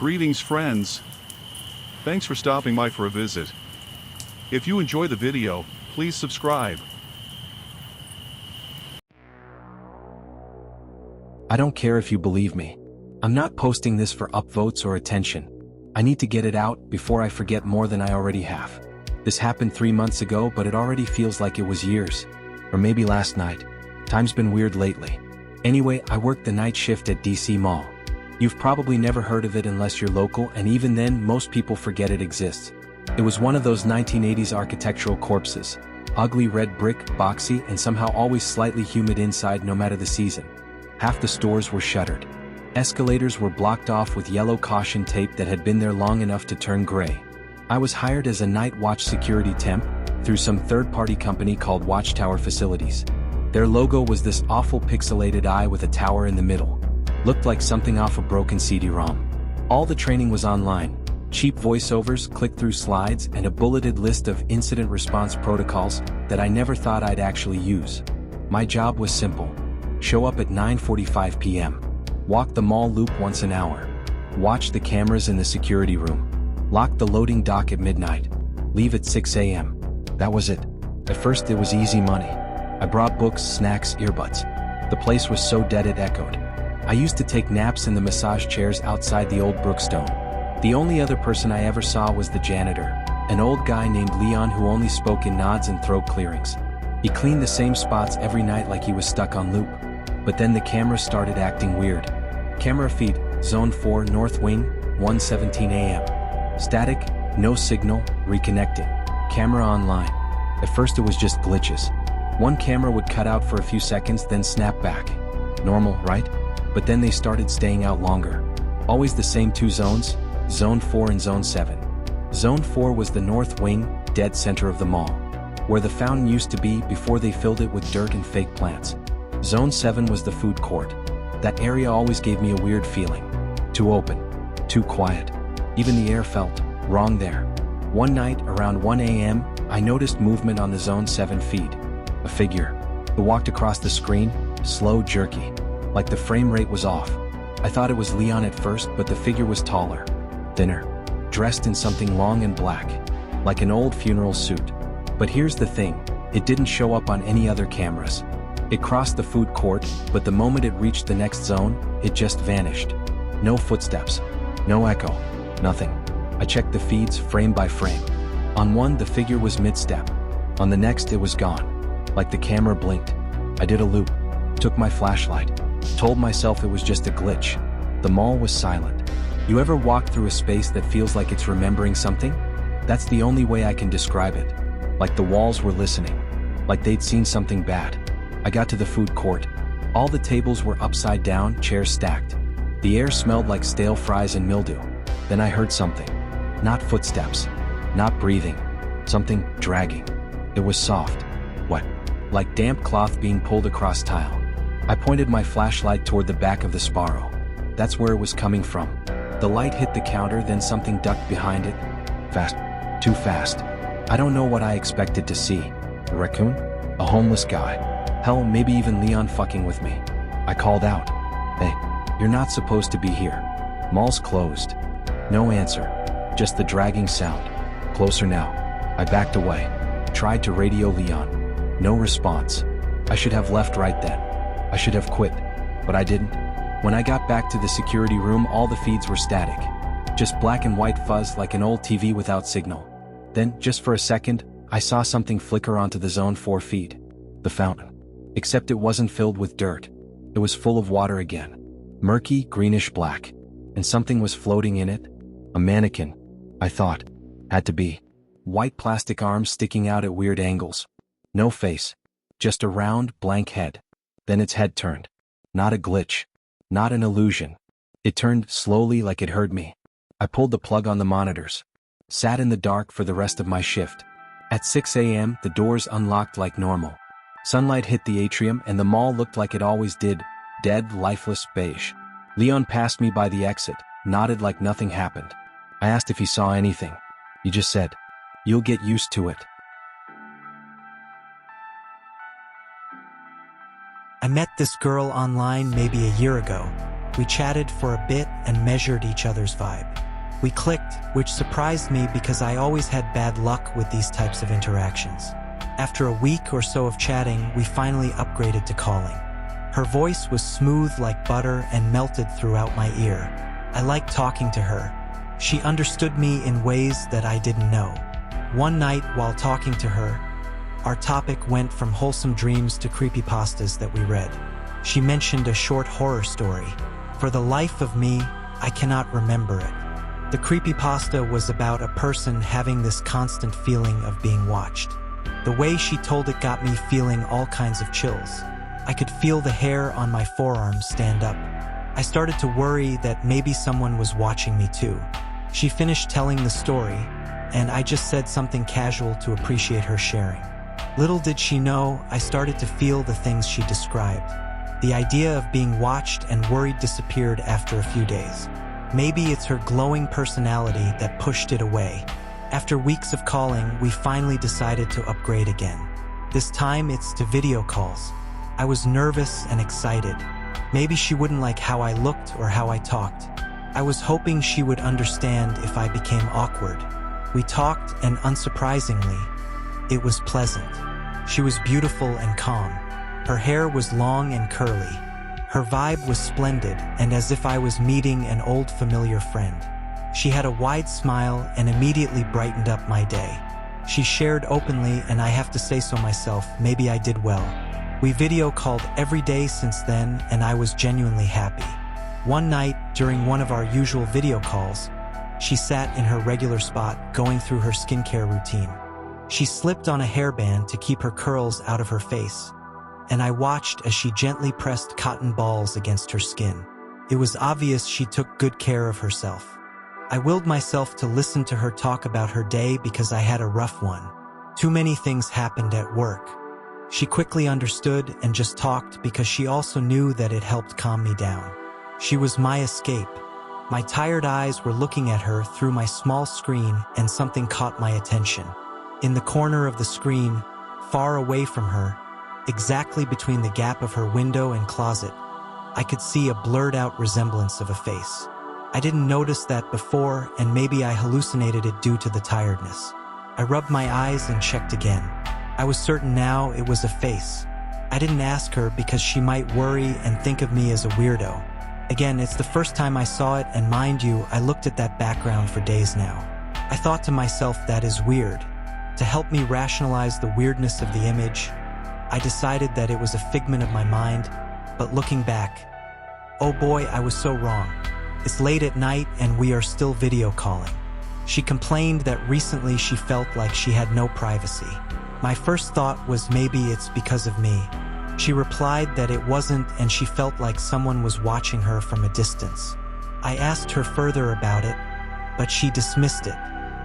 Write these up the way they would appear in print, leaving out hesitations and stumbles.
Greetings friends. Thanks for stopping by for a visit. If you enjoy the video, please subscribe. I don't care if you believe me. I'm not posting this for upvotes or attention. I need to get it out before I forget more than I already have. This happened 3 months ago, but it already feels like it was years. Or maybe last night. Time's been weird lately. Anyway, I worked the night shift at DC Mall. You've probably never heard of it unless you're local, and even then, most people forget it exists. It was one of those 1980s architectural corpses. Ugly red brick, boxy, and somehow always slightly humid inside no matter the season. Half the stores were shuttered. Escalators were blocked off with yellow caution tape that had been there long enough to turn gray. I was hired as a night watch security temp through some third-party company called Watchtower Facilities. Their logo was this awful pixelated eye with a tower in the middle. Looked like something off a broken CD-ROM. All the training was online. Cheap voiceovers, click-through slides, and a bulleted list of incident response protocols that I never thought I'd actually use. My job was simple. Show up at 9:45 p.m. Walk the mall loop once an hour. Watch the cameras in the security room. Lock the loading dock at midnight. Leave at 6 a.m. That was it. At first it was easy money. I brought books, snacks, earbuds. The place was so dead it echoed. I used to take naps in the massage chairs outside the old Brookstone. The only other person I ever saw was the janitor, an old guy named Leon who only spoke in nods and throat clearings. He cleaned the same spots every night like he was stuck on loop. But then the camera started acting weird. Camera feed, Zone 4 North Wing, 1:17 a.m. Static, no signal, reconnecting. Camera online. At first it was just glitches. One camera would cut out for a few seconds then snap back. Normal, right? But then they started staying out longer. Always the same two zones, Zone 4 and Zone 7. Zone 4 was the north wing, dead center of the mall, where the fountain used to be before they filled it with dirt and fake plants. Zone 7 was the food court. That area always gave me a weird feeling. Too open, too quiet. Even the air felt wrong there. One night, around 1 a.m., I noticed movement on the Zone 7 feed. A figure. It walked across the screen, slow, jerky. Like the frame rate was off. I thought it was Leon at first, but the figure was taller, thinner, dressed in something long and black, like an old funeral suit. But here's the thing, it didn't show up on any other cameras. It crossed the food court, but the moment it reached the next zone, it just vanished. No footsteps, no echo, nothing. I checked the feeds frame by frame. On one, the figure was mid-step. On the next, it was gone. Like the camera blinked. I did a loop, took my flashlight. Told myself it was just a glitch. The mall was silent. You ever walk through a space that feels like it's remembering something? That's the only way I can describe it. Like the walls were listening. Like they'd seen something bad. I got to the food court. All the tables were upside down, chairs stacked. The air smelled like stale fries and mildew. Then I heard something. Not footsteps. Not breathing. Something dragging. It was soft. Wet. Like damp cloth being pulled across tile. I pointed my flashlight toward the back of the Sparrow. That's where it was coming from. The light hit the counter, then something ducked behind it. Fast. Too fast. I don't know what I expected to see. A raccoon? A homeless guy? Hell, maybe even Leon fucking with me. I called out. Hey, you're not supposed to be here. Mall's closed. No answer. Just the dragging sound. Closer now. I backed away. Tried to radio Leon. No response. I should have left right then. I should have quit, but I didn't. When I got back to the security room, all the feeds were static. Just black and white fuzz like an old TV without signal. Then, just for a second, I saw something flicker onto the Zone 4 feed. The fountain. Except it wasn't filled with dirt. It was full of water again. Murky, greenish black. And something was floating in it. A mannequin, I thought. Had to be. White plastic arms sticking out at weird angles. No face. Just a round, blank head. Then its head turned. Not a glitch. Not an illusion. It turned slowly like it heard me. I pulled the plug on the monitors. Sat in the dark for the rest of my shift. At 6 a.m., the doors unlocked like normal. Sunlight hit the atrium and the mall looked like it always did. Dead, lifeless, beige. Leon passed me by the exit, nodded like nothing happened. I asked if he saw anything. He just said, "You'll get used to it." I met this girl online maybe a year ago. We chatted for a bit and measured each other's vibe. We clicked, which surprised me because I always had bad luck with these types of interactions. After a week or so of chatting, we finally upgraded to calling. Her voice was smooth like butter and melted throughout my ear. I liked talking to her. She understood me in ways that I didn't know. One night, while talking to her, our topic went from wholesome dreams to creepypastas that we read. She mentioned a short horror story. For the life of me, I cannot remember it. The creepypasta was about a person having this constant feeling of being watched. The way she told it got me feeling all kinds of chills. I could feel the hair on my forearms stand up. I started to worry that maybe someone was watching me too. She finished telling the story, and I just said something casual to appreciate her sharing. Little did she know, I started to feel the things she described. The idea of being watched and worried disappeared after a few days. Maybe it's her glowing personality that pushed it away. After weeks of calling, we finally decided to upgrade again. This time it's to video calls. I was nervous and excited. Maybe she wouldn't like how I looked or how I talked. I was hoping she would understand if I became awkward. We talked, and unsurprisingly, it was pleasant. She was beautiful and calm. Her hair was long and curly. Her vibe was splendid, and as if I was meeting an old familiar friend. She had a wide smile and immediately brightened up my day. She shared openly, and I have to say so myself, maybe I did well. We video called every day since then, and I was genuinely happy. One night, during one of our usual video calls, she sat in her regular spot, going through her skincare routine. She slipped on a hairband to keep her curls out of her face, and I watched as she gently pressed cotton balls against her skin. It was obvious she took good care of herself. I willed myself to listen to her talk about her day because I had a rough one. Too many things happened at work. She quickly understood and just talked because she also knew that it helped calm me down. She was my escape. My tired eyes were looking at her through my small screen, and something caught my attention. In the corner of the screen, far away from her, exactly between the gap of her window and closet, I could see a blurred-out resemblance of a face. I didn't notice that before, and maybe I hallucinated it due to the tiredness. I rubbed my eyes and checked again. I was certain now it was a face. I didn't ask her because she might worry and think of me as a weirdo. Again, it's the first time I saw it, and mind you, I looked at that background for days now. I thought to myself, that is weird. To help me rationalize the weirdness of the image, I decided that it was a figment of my mind, but looking back, oh boy, I was so wrong. It's late at night and we are still video calling. She complained that recently she felt like she had no privacy. My first thought was maybe it's because of me. She replied that it wasn't, and she felt like someone was watching her from a distance. I asked her further about it, but she dismissed it.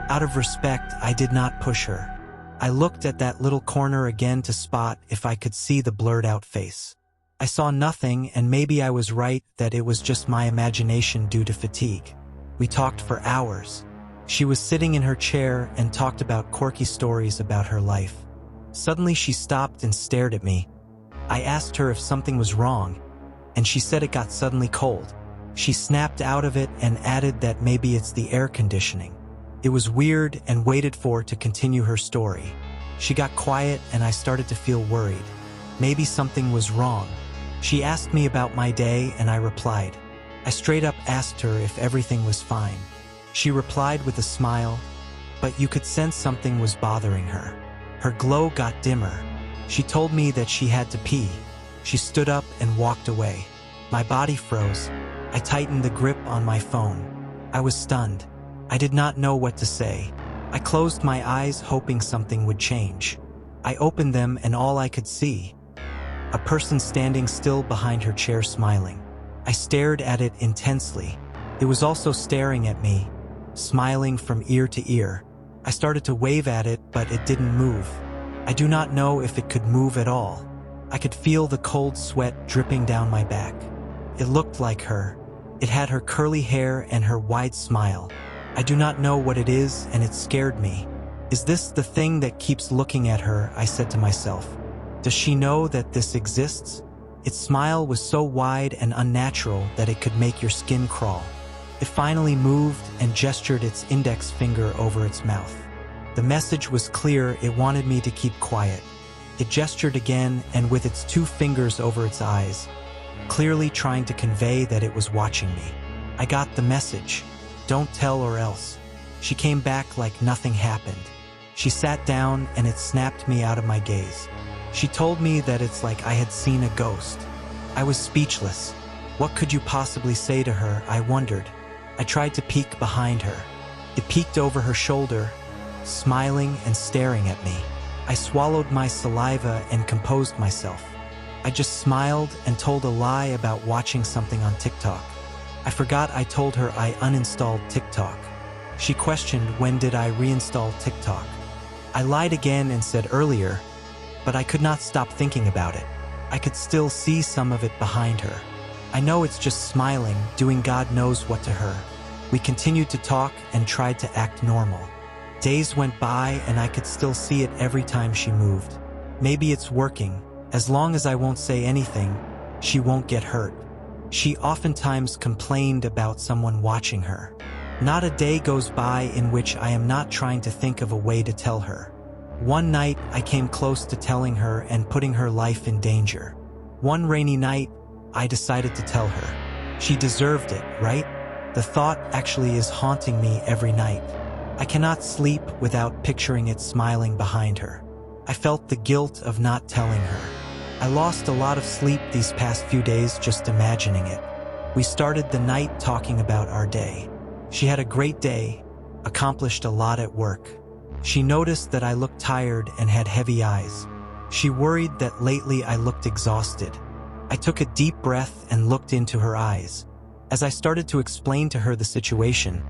Out of respect, I did not push her. I looked at that little corner again to spot if I could see the blurred-out face. I saw nothing, and maybe I was right that it was just my imagination due to fatigue. We talked for hours. She was sitting in her chair and talked about quirky stories about her life. Suddenly she stopped and stared at me. I asked her if something was wrong, and she said it got suddenly cold. She snapped out of it and added that maybe it's the air conditioning. It was weird, and waited for to continue her story. She got quiet and I started to feel worried. Maybe something was wrong. She asked me about my day and I replied. I straight up asked her if everything was fine. She replied with a smile, but you could sense something was bothering her. Her glow got dimmer. She told me that she had to pee. She stood up and walked away. My body froze. I tightened the grip on my phone. I was stunned. I did not know what to say. I closed my eyes hoping something would change. I opened them and all I could see, a person standing still behind her chair smiling. I stared at it intensely. It was also staring at me, smiling from ear to ear. I started to wave at it, but it didn't move. I do not know if it could move at all. I could feel the cold sweat dripping down my back. It looked like her. It had her curly hair and her wide smile. I do not know what it is, and it scared me. Is this the thing that keeps looking at her? I said to myself. Does she know that this exists? Its smile was so wide and unnatural that it could make your skin crawl. It finally moved and gestured its index finger over its mouth. The message was clear. It wanted me to keep quiet. It gestured again and with its 2 fingers over its eyes, clearly trying to convey that it was watching me. I got the message. Don't tell or else. She came back like nothing happened. She sat down and it snapped me out of my gaze. She told me that it's like I had seen a ghost. I was speechless. What could you possibly say to her? I wondered. I tried to peek behind her. It peeked over her shoulder, smiling and staring at me. I swallowed my saliva and composed myself. I just smiled and told a lie about watching something on TikTok. I forgot I told her I uninstalled TikTok. She questioned when did I reinstall TikTok. I lied again and said earlier, but I could not stop thinking about it. I could still see some of it behind her. I know it's just smiling, doing God knows what to her. We continued to talk and tried to act normal. Days went by and I could still see it every time she moved. Maybe it's working. As long as I won't say anything, she won't get hurt. She oftentimes complained about someone watching her. Not a day goes by in which I am not trying to think of a way to tell her. One night, I came close to telling her and putting her life in danger. One rainy night, I decided to tell her. She deserved it, right? The thought actually is haunting me every night. I cannot sleep without picturing it smiling behind her. I felt the guilt of not telling her. I lost a lot of sleep these past few days just imagining it. We started the night talking about our day. She had a great day, accomplished a lot at work. She noticed that I looked tired and had heavy eyes. She worried that lately I looked exhausted. I took a deep breath and looked into her eyes. As I started to explain to her the situation,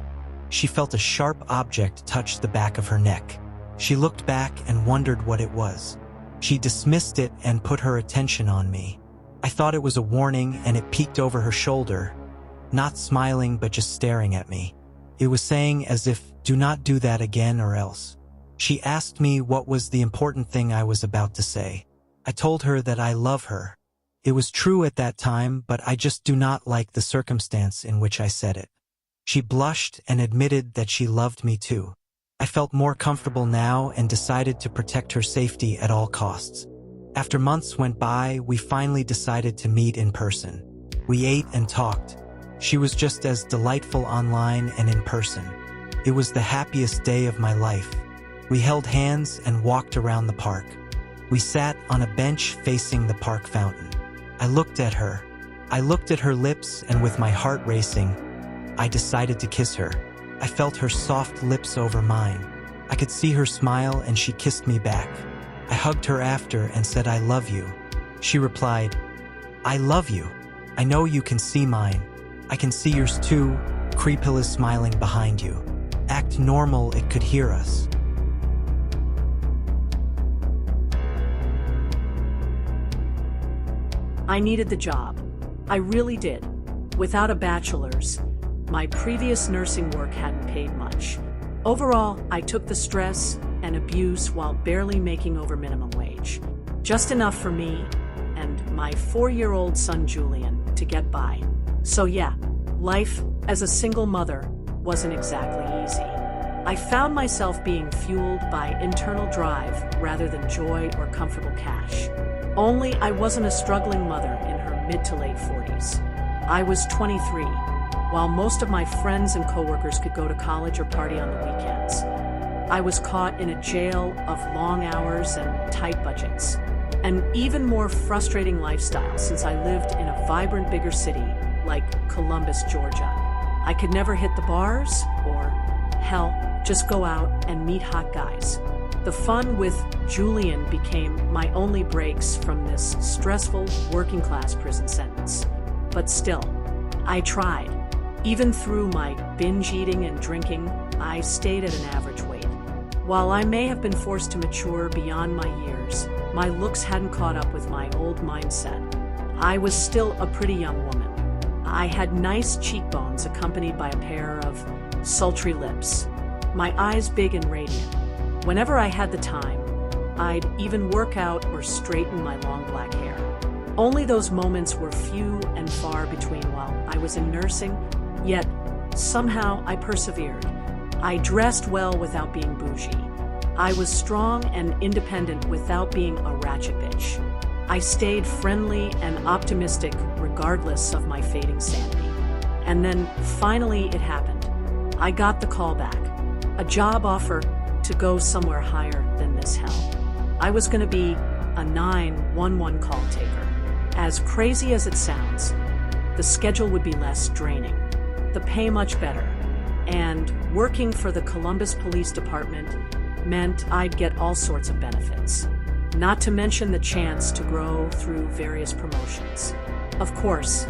she felt a sharp object touch the back of her neck. She looked back and wondered what it was. She dismissed it and put her attention on me. I thought it was a warning and it peeked over her shoulder, not smiling but just staring at me. It was saying as if, do not do that again or else. She asked me what was the important thing I was about to say. I told her that I love her. It was true at that time, but I just do not like the circumstance in which I said it. She blushed and admitted that she loved me too. I felt more comfortable now and decided to protect her safety at all costs. After months went by, we finally decided to meet in person. We ate and talked. She was just as delightful online and in person. It was the happiest day of my life. We held hands and walked around the park. We sat on a bench facing the park fountain. I looked at her. I looked at her lips, and with my heart racing, I decided to kiss her. I felt her soft lips over mine. I could see her smile and she kissed me back. I hugged her after and said, I love you. She replied, I love you. I know you can see mine. I can see yours too. Creepil is smiling behind you. Act normal, it could hear us. I needed the job. I really did. Without a bachelor's, my previous nursing work hadn't paid much. Overall, I took the stress and abuse while barely making over minimum wage. Just enough for me and my 4-year-old son Julian to get by. So yeah, life as a single mother wasn't exactly easy. I found myself being fueled by internal drive rather than joy or comfortable cash. Only I wasn't a struggling mother in her mid to late 40s. I was 23. While most of my friends and coworkers could go to college or party on the weekends, I was caught in a jail of long hours and tight budgets. An even more frustrating lifestyle since I lived in a vibrant bigger city like Columbus, Georgia. I could never hit the bars or, hell, just go out and meet hot guys. The fun with Julian became my only breaks from this stressful working-class prison sentence. But still, I tried. Even through my binge eating and drinking, I stayed at an average weight. While I may have been forced to mature beyond my years, my looks hadn't caught up with my old mindset. I was still a pretty young woman. I had nice cheekbones accompanied by a pair of sultry lips, my eyes big and radiant. Whenever I had the time, I'd even work out or straighten my long black hair. Only those moments were few and far between while I was in nursing, yet somehow I persevered. I dressed well without being bougie. I was strong and independent without being a ratchet bitch. I stayed friendly and optimistic regardless of my fading sanity. And then finally it happened. I got the call back. A job offer to go somewhere higher than this hell. I was going to be a 911 call taker. As crazy as it sounds, the schedule would be less draining, the pay much better, and working for the Columbus Police Department meant I'd get all sorts of benefits, not to mention the chance to grow through various promotions. Of course,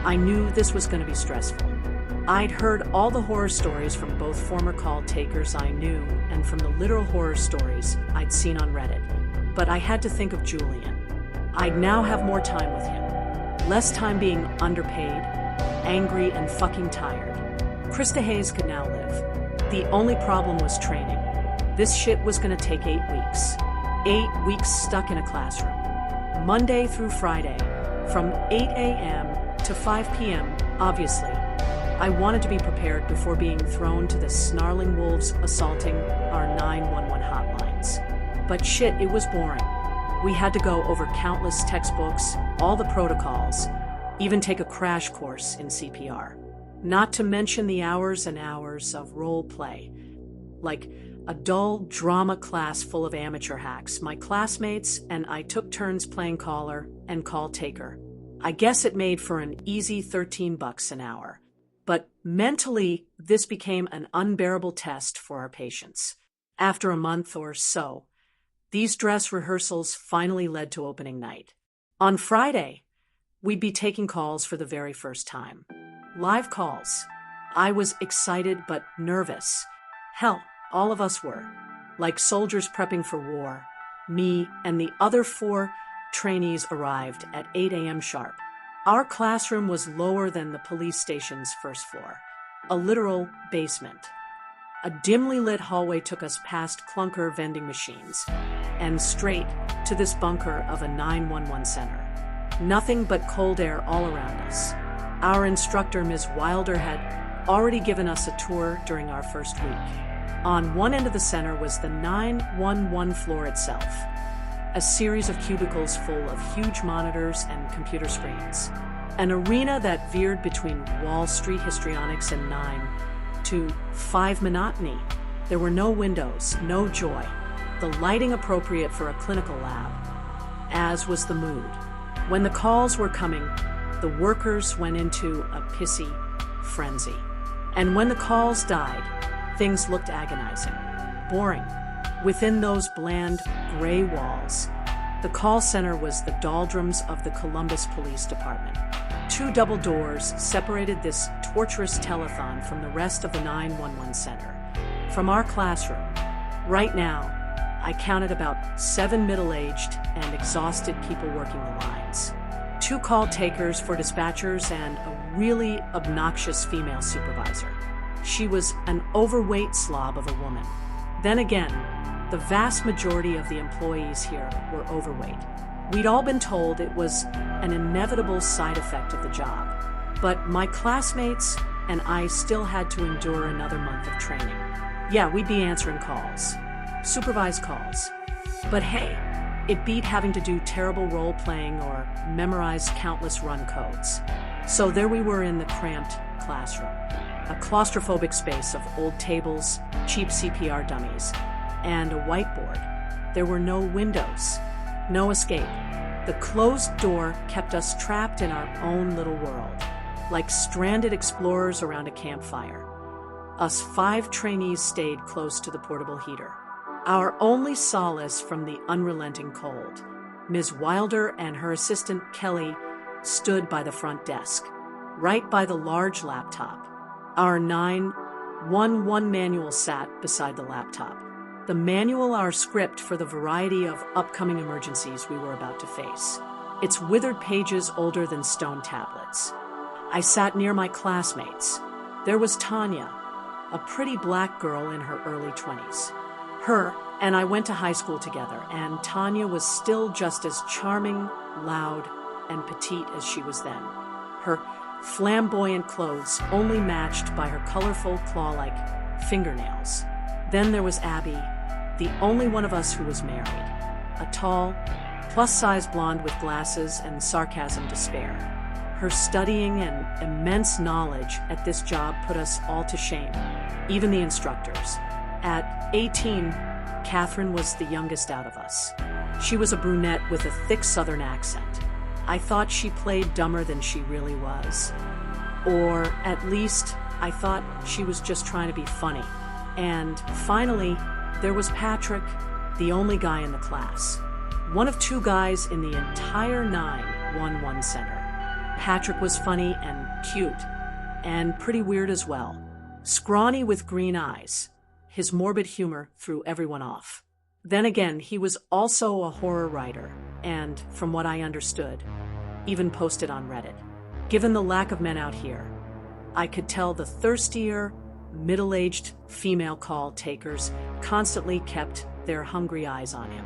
I knew this was going to be stressful. I'd heard all the horror stories from both former call takers I knew and from the literal horror stories I'd seen on Reddit. But I had to think of Julian. I'd now have more time with him. Less time being underpaid, angry, and fucking tired. Krista Hayes could now live. The only problem was training. This shit was gonna take 8 weeks. 8 weeks stuck in a classroom. Monday through Friday, from 8 a.m. to 5 p.m., obviously. I wanted to be prepared before being thrown to the snarling wolves assaulting our 911 hotlines. But shit, it was boring. We had to go over countless textbooks, all the protocols, even take a crash course in CPR. Not to mention the hours and hours of role play. Like a dull drama class full of amateur hacks. My classmates and I took turns playing caller and call taker. I guess it made for an easy $13 an hour. But mentally, this became an unbearable test for our patients. After a month or so, these dress rehearsals finally led to opening night. On Friday, we'd be taking calls for the very first time. Live calls. I was excited but nervous. Hell, all of us were. Like soldiers prepping for war. Me and the other 4 trainees arrived at 8 a.m. sharp. Our classroom was lower than the police station's first floor. A literal basement. A dimly lit hallway took us past clunker vending machines and straight to this bunker of a 911 center. Nothing but cold air all around us. Our instructor, Ms. Wilder, had already given us a tour during our first week. On one end of the center was the 911 floor itself, a series of cubicles full of huge monitors and computer screens. An arena that veered between Wall Street histrionics and 9 to 5 monotony. There were no windows, no joy. The lighting appropriate for a clinical lab, as was the mood. When the calls were coming, the workers went into a pissy frenzy. And when the calls died, things looked agonizing, boring. Within those bland, gray walls, the call center was the doldrums of the Columbus Police Department. 2 double doors separated this torturous telethon from the rest of the 911 center. From our classroom, right now, I counted about 7 middle-aged and exhausted people working the lines. 2 call takers for dispatchers and a really obnoxious female supervisor. She was an overweight slob of a woman. Then again, the vast majority of the employees here were overweight. We'd all been told it was an inevitable side effect of the job. But my classmates and I still had to endure another month of training. Yeah, we'd be answering calls. Supervised calls. But hey, it beat having to do terrible role-playing or memorize countless run codes. So there we were in the cramped classroom. A claustrophobic space of old tables, cheap CPR dummies, and a whiteboard. There were no windows, no escape. The closed door kept us trapped in our own little world, like stranded explorers around a campfire. Us 5 trainees stayed close to the portable heater. Our only solace from the unrelenting cold. Ms. Wilder and her assistant, Kelly, stood by the front desk, right by the large laptop. Our 911 manual sat beside the laptop. The manual, our script for the variety of upcoming emergencies we were about to face. Its withered pages older than stone tablets. I sat near my classmates. There was Tanya, a pretty black girl in her early 20s. Her and I went to high school together, and Tanya was still just as charming, loud, and petite as she was then. Her flamboyant clothes only matched by her colorful claw-like fingernails. Then there was Abby, the only one of us who was married. A tall, plus-size blonde with glasses and sarcasm to spare. Her studying and immense knowledge at this job put us all to shame, even the instructors. At 18, Catherine was the youngest out of us. She was a brunette with a thick southern accent. I thought she played dumber than she really was. Or at least, I thought she was just trying to be funny. And finally, there was Patrick, the only guy in the class. One of two guys in the entire 911 center. Patrick was funny and cute, and pretty weird as well. Scrawny with green eyes. His morbid humor threw everyone off. Then again, he was also a horror writer, and, from what I understood, even posted on Reddit. Given the lack of men out here, I could tell the thirstier, middle-aged female call takers constantly kept their hungry eyes on him.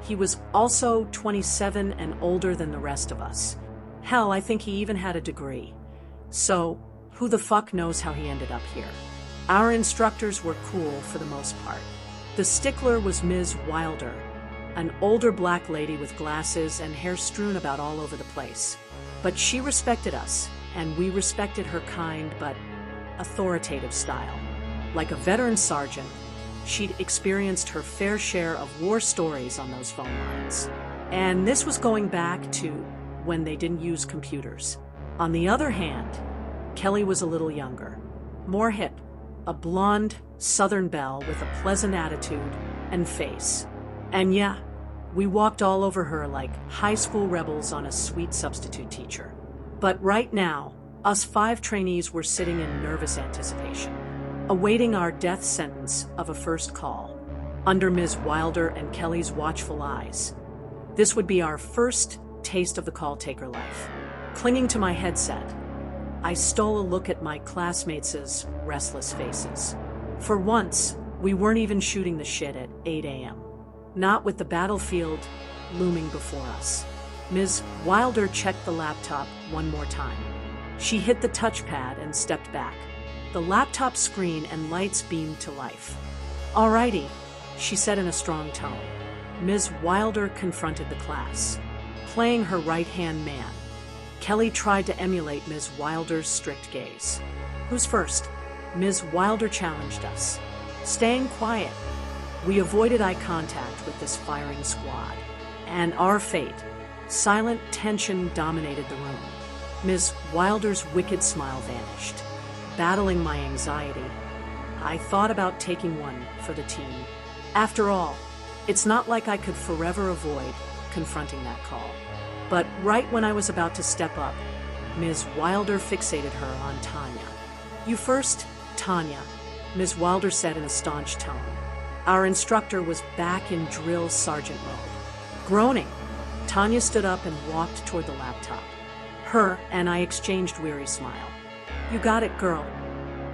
He was also 27 and older than the rest of us. Hell, I think he even had a degree. So, who the fuck knows how he ended up here? Our instructors were cool for the most part. The stickler was Ms. Wilder, an older black lady with glasses and hair strewn about all over the place. But she respected us, and we respected her kind but authoritative style. Like a veteran sergeant, she'd experienced her fair share of war stories on those phone lines. And this was going back to when they didn't use computers. On the other hand, Kelly was a little younger, more hip, a blonde Southern belle with a pleasant attitude and face. And yeah, we walked all over her like high school rebels on a sweet substitute teacher. But right now, us 5 trainees were sitting in nervous anticipation, awaiting our death sentence of a first call, under Ms. Wilder and Kelly's watchful eyes. This would be our first taste of the call taker life. Clinging to my headset, I stole a look at my classmates' restless faces. For once, we weren't even shooting the shit at 8 a.m. Not with the battlefield looming before us. Ms. Wilder checked the laptop one more time. She hit the touchpad and stepped back. The laptop screen and lights beamed to life. "Alrighty," she said in a strong tone. Ms. Wilder confronted the class, playing her right-hand man. Kelly tried to emulate Ms. Wilder's strict gaze. "Who's first?" Ms. Wilder challenged us. Staying quiet, we avoided eye contact with this firing squad. And our fate, silent tension dominated the room. Ms. Wilder's wicked smile vanished. Battling my anxiety, I thought about taking one for the team. After all, it's not like I could forever avoid confronting that call. But right when I was about to step up, Ms. Wilder fixated her on Tanya. "You first, Tanya," Ms. Wilder said in a staunch tone. Our instructor was back in drill sergeant mode. Groaning, Tanya stood up and walked toward the laptop. Her and I exchanged weary smile. "You got it, girl,"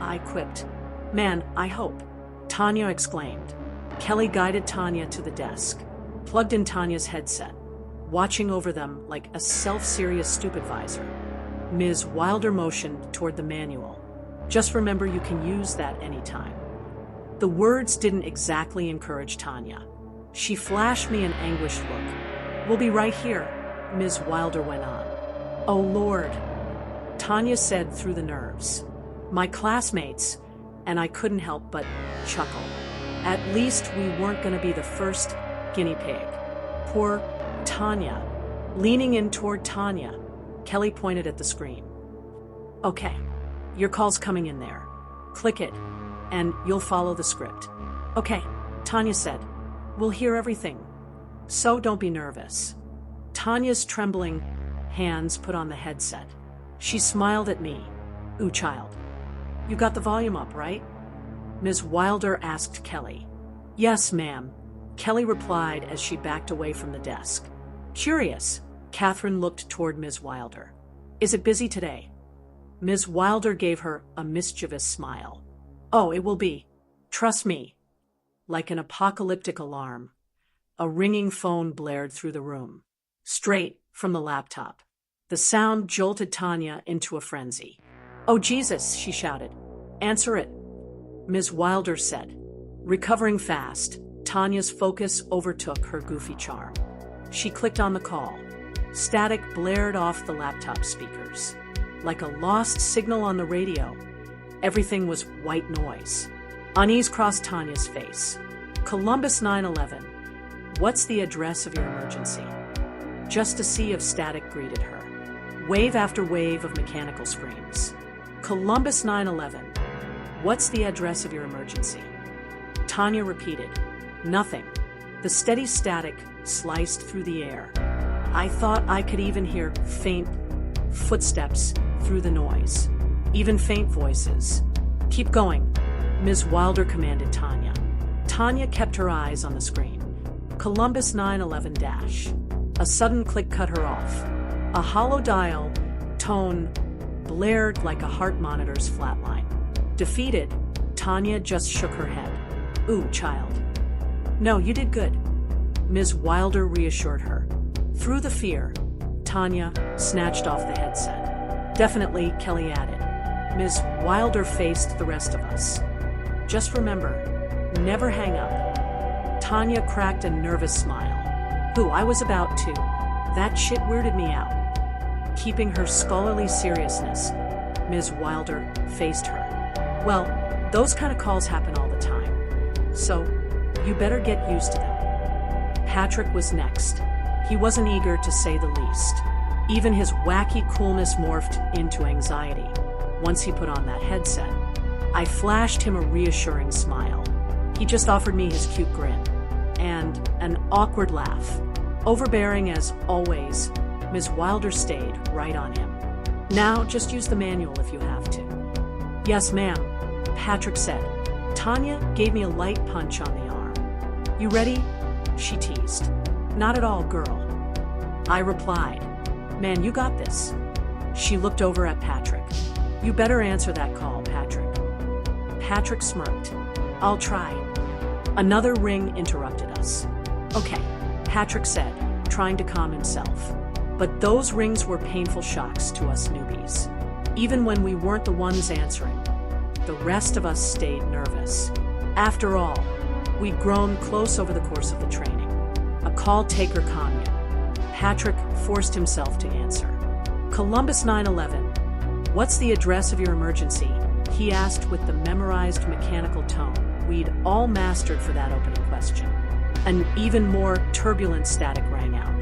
I quipped. "Man, I hope," Tanya exclaimed. Kelly guided Tanya to the desk, plugged in Tanya's headset, watching over them like a self-serious supervisor. Ms. Wilder motioned toward the manual. "Just remember you can use that anytime." The words didn't exactly encourage Tanya. She flashed me an anguished look. "We'll be right here," Ms. Wilder went on. "Oh Lord," Tanya said through the nerves. My classmates, and I couldn't help but chuckle. At least we weren't going to be the first guinea pig. Poor Tanya. Leaning in toward Tanya, Kelly pointed at the screen. "Okay, your call's coming in there. Click it, and you'll follow the script." "Okay," Tanya said. "We'll hear everything, so don't be nervous." Tanya's trembling hands put on the headset. She smiled at me. "Ooh, child. You got the volume up, right?" Ms. Wilder asked Kelly. "Yes, ma'am," Kelly replied as she backed away from the desk. Curious, Catherine looked toward Ms. Wilder. "Is it busy today?" Ms. Wilder gave her a mischievous smile. "Oh, it will be. Trust me." Like an apocalyptic alarm, a ringing phone blared through the room, straight from the laptop. The sound jolted Tanya into a frenzy. "Oh, Jesus," she shouted. "Answer it," Ms. Wilder said. Recovering fast, Tanya's focus overtook her goofy charm. She clicked on the call. Static blared off the laptop speakers. Like a lost signal on the radio, everything was white noise. Unease crossed Tanya's face. "Columbus 911. What's the address of your emergency?" Just a sea of static greeted her. Wave after wave of mechanical screams. "Columbus 911. What's the address of your emergency?" Tanya repeated. Nothing. The steady static sliced through the air. I thought I could even hear faint footsteps through the noise. Even faint voices. "Keep going," Ms. Wilder commanded Tanya. Tanya kept her eyes on the screen. "Columbus 911 dash." A sudden click cut her off. A hollow dial tone blared like a heart monitor's flatline. Defeated, Tanya just shook her head. "Ooh, child. No, you did good," Ms. Wilder reassured her. Through the fear, Tanya snatched off the headset. "Definitely," Kelly added. Ms. Wilder faced the rest of us. "Just remember, never hang up." Tanya cracked a nervous smile. "Ooh, I was about to. That shit weirded me out." Keeping her scholarly seriousness, Ms. Wilder faced her. "Well, those kind of calls happen all the time. So, you better get used to them." Patrick was next. He wasn't eager to say the least. Even his wacky coolness morphed into anxiety once he put on that headset. I flashed him a reassuring smile. He just offered me his cute grin. And an awkward laugh. Overbearing as always, Ms. Wilder stayed right on him. "Now, just use the manual if you have to." "Yes, ma'am," Patrick said. Tanya gave me a light punch on the arm. "You ready?" she teased. "Not at all, girl," I replied. "Man, you got this." She looked over at Patrick. "You better answer that call, Patrick." Patrick smirked. "I'll try." Another ring interrupted us. "Okay," Patrick said, trying to calm himself. But those rings were painful shocks to us newbies. Even when we weren't the ones answering, the rest of us stayed nervous. After all, we'd grown close over the course of the training. A call taker commune. Patrick forced himself to answer. "Columbus 911. What's the address of your emergency?" he asked with the memorized mechanical tone we'd all mastered for that opening question. An even more turbulent static rang out.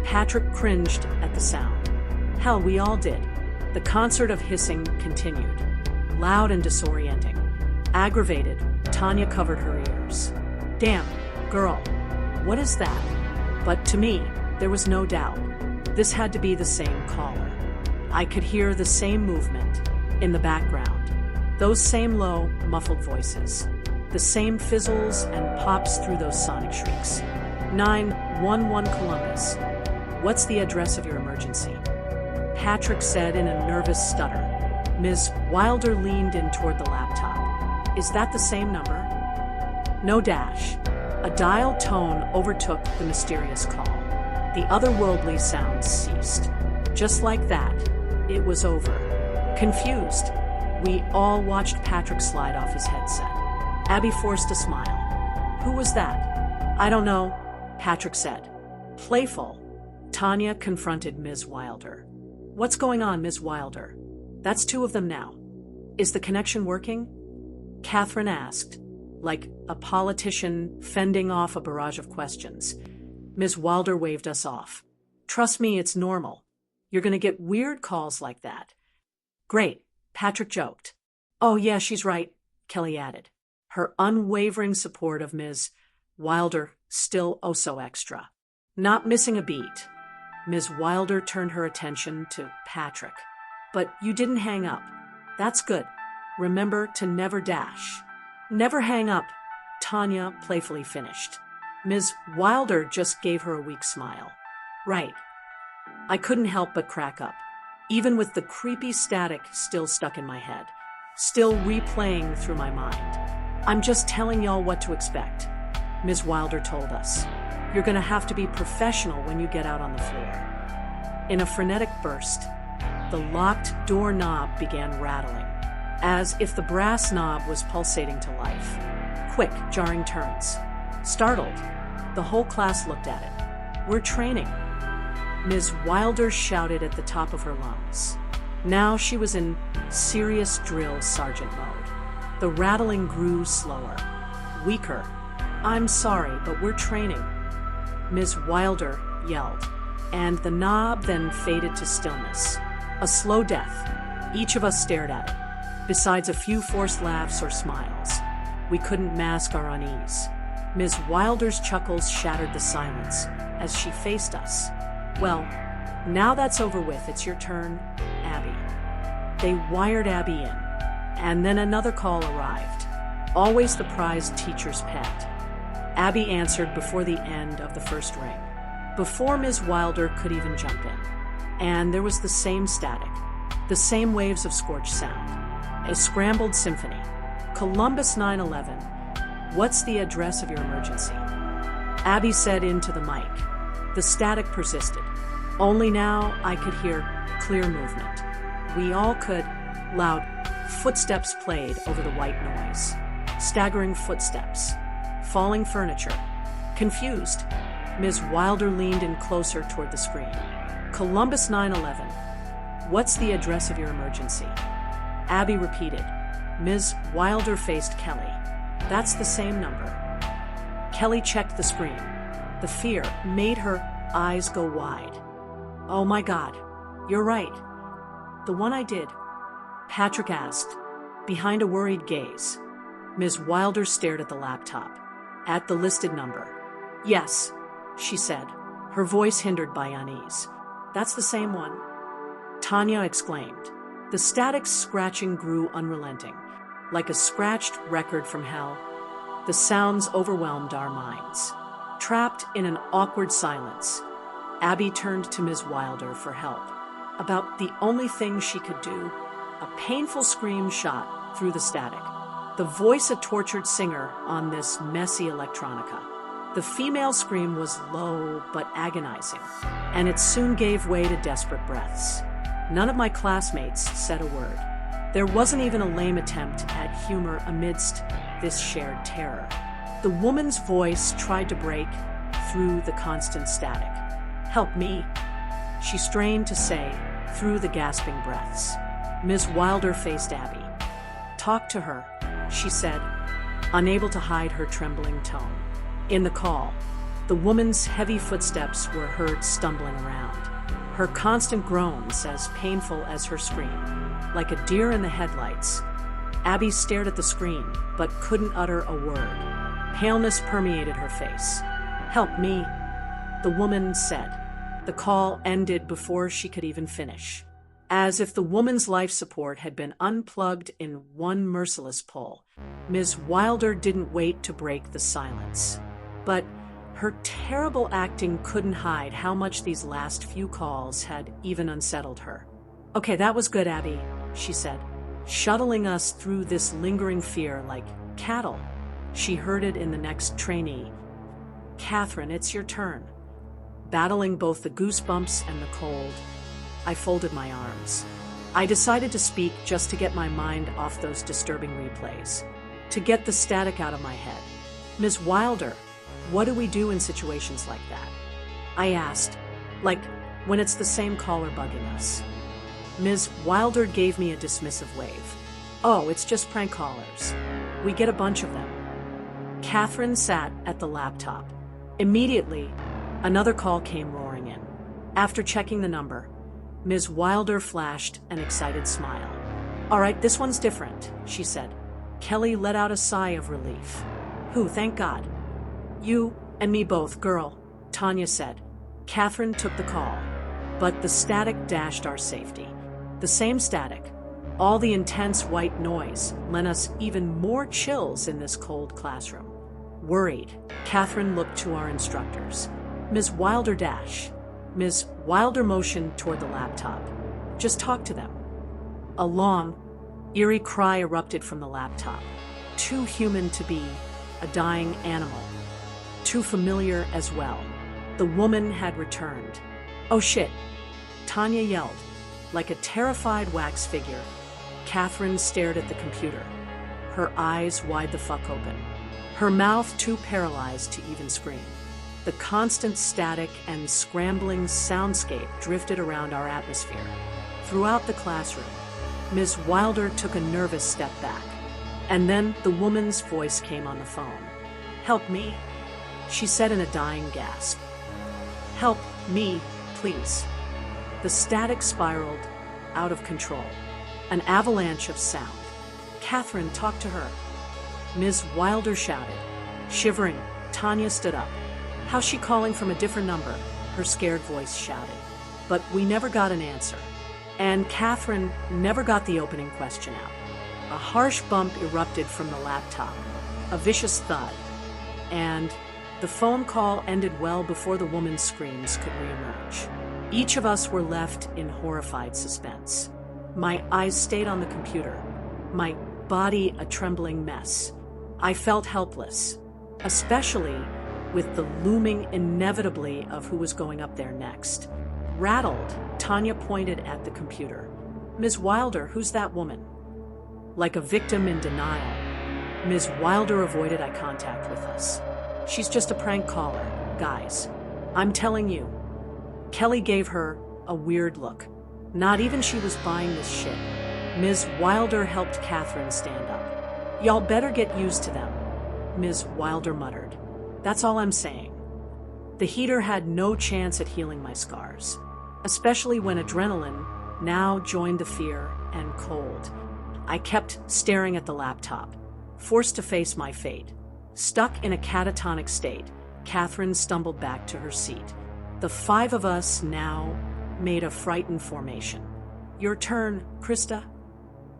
Patrick cringed at the sound. Hell, we all did. The concert of hissing continued. Loud and disorienting. Aggravated, Tanya covered her ears. "Damn, girl, what is that?" But to me, there was no doubt. This had to be the same caller. I could hear the same movement in the background. Those same low, muffled voices. The same fizzles and pops through those sonic shrieks. 911 Columbus. What's the address of your emergency?" Patrick said in a nervous stutter. Ms. Wilder leaned in toward the laptop. "Is that the same number?" No dash. A dial tone overtook the mysterious call. The otherworldly sounds ceased. Just like that, it was over. Confused, we all watched Patrick slide off his headset. Abby forced a smile. "Who was that?" "I don't know," Patrick said. Playful, Tanya confronted Ms. Wilder. "What's going on, Ms. Wilder? That's two of them now. Is the connection working?" Catherine asked, like a politician fending off a barrage of questions. Ms. Wilder waved us off. "Trust me, it's normal. You're going to get weird calls like that." "Great," Patrick joked. "Oh yeah, she's right," Kelly added. Her unwavering support of Ms. Wilder still oh so extra. Not missing a beat, Ms. Wilder turned her attention to Patrick. "But you didn't hang up. That's good. Remember to never dash." "Never hang up," Tanya playfully finished. Ms. Wilder just gave her a weak smile. "Right." I couldn't help but crack up, even with the creepy static still stuck in my head, still replaying through my mind. "I'm just telling y'all what to expect," Ms. Wilder told us. "You're going to have to be professional when you get out on the floor." In a frenetic burst, the locked door knob began rattling, as if the brass knob was pulsating to life. Quick, jarring turns. Startled, the whole class looked at it. "We're training," Ms. Wilder shouted at the top of her lungs. Now she was in serious drill sergeant mode. The rattling grew slower, weaker. "I'm sorry, but we're training," Ms. Wilder yelled, and the knob then faded to stillness. A slow death. Each of us stared at it. Besides a few forced laughs or smiles, we couldn't mask our unease. Ms. Wilder's chuckles shattered the silence as she faced us. "Well, now that's over with, it's your turn, Abby." They wired Abby in, and then another call arrived. Always the prized teacher's pet. Abby answered before the end of the first ring, before Ms. Wilder could even jump in. And there was the same static, the same waves of scorched sound, a scrambled symphony. "Columbus 911, what's the address of your emergency?" Abby said into the mic. The static persisted. Only now I could hear clear movement. We all could. Loud footsteps played over the white noise. Staggering footsteps. Falling furniture. Confused, Ms. Wilder leaned in closer toward the screen. "Columbus 911. What's the address of your emergency?" Abby repeated. Ms. Wilder faced Kelly. "That's the same number." Kelly checked the screen. The fear made her eyes go wide. "Oh my God, you're right. The one I did," Patrick asked, behind a worried gaze. Ms. Wilder stared at the laptop, at the listed number. "Yes," she said, her voice hindered by unease. "That's the same one," Tanya exclaimed. The static scratching grew unrelenting, like a scratched record from hell. The sounds overwhelmed our minds. Trapped in an awkward silence, Abby turned to Ms. Wilder for help. About the only thing she could do, a painful scream shot through the static. The voice a tortured singer on this messy electronica. The female scream was low but agonizing, and it soon gave way to desperate breaths. None of my classmates said a word. There wasn't even a lame attempt at humor amidst this shared terror. The woman's voice tried to break through the constant static. "Help me," she strained to say through the gasping breaths. Ms. Wilder faced Abby. "Talk to her," she said, unable to hide her trembling tone. In the call, the woman's heavy footsteps were heard stumbling around, her constant groans as painful as her scream. Like a deer in the headlights, Abby stared at the screen but couldn't utter a word. Paleness permeated her face. "Help me," the woman said. The call ended before she could even finish, as if the woman's life support had been unplugged in one merciless pull. Ms. Wilder didn't wait to break the silence, but her terrible acting couldn't hide how much these last few calls had even unsettled her. "Okay, that was good, Abby," she said, shuttling us through this lingering fear like cattle. She heard it in the next trainee. "Catherine, it's your turn." Battling both the goosebumps and the cold, I folded my arms. I decided to speak just to get my mind off those disturbing replays, to get the static out of my head. "Ms. Wilder, what do we do in situations like that?" I asked, like when it's the same caller bugging us. Ms. Wilder gave me a dismissive wave. "Oh, it's just prank callers. We get a bunch of them." Catherine sat at the laptop. Immediately, another call came roaring in. After checking the number, Ms. Wilder flashed an excited smile. "All right, this one's different," she said. Kelly let out a sigh of relief. "Who, thank God." "You and me both, girl," Tanya said. Catherine took the call, but the static dashed our safety. The same static, all the intense white noise, lent us even more chills in this cold classroom. Worried, Catherine looked to our instructors. "Ms. Wilder dash." Ms. Wilder motioned toward the laptop. "Just talk to them." A long, eerie cry erupted from the laptop. Too human to be a dying animal. Too familiar as well. The woman had returned. "Oh shit," Tanya yelled. Like a terrified wax figure, Catherine stared at the computer, her eyes wide the fuck open, her mouth too paralyzed to even scream. The constant static and scrambling soundscape drifted around our atmosphere. Throughout the classroom, Ms. Wilder took a nervous step back, and then the woman's voice came on the phone. "Help me," she said in a dying gasp. "Help me, please." The static spiraled out of control, an avalanche of sound. "Catherine, talk to her," Ms. Wilder shouted. Shivering, Tanya stood up. "How's she calling from a different number?" her scared voice shouted. But we never got an answer, and Catherine never got the opening question out. A harsh bump erupted from the laptop, a vicious thud, and the phone call ended well before the woman's screams could reemerge. Each of us were left in horrified suspense. My eyes stayed on the computer, my body a trembling mess. I felt helpless, especially with the looming inevitably of who was going up there next. Rattled, Tanya pointed at the computer. "Ms. Wilder, who's that woman?" Like a victim in denial, Ms. Wilder avoided eye contact with us. "She's just a prank caller, guys. I'm telling you." Kelly gave her a weird look. Not even she was buying this shit. Ms. Wilder helped Catherine stand up. "Y'all better get used to them," Ms. Wilder muttered. "That's all I'm saying." The heater had no chance at healing my scars, especially when adrenaline now joined the fear and cold. I kept staring at the laptop, forced to face my fate. Stuck in a catatonic state, Catherine stumbled back to her seat. The five of us now made a frightened formation. "Your turn, Krista,"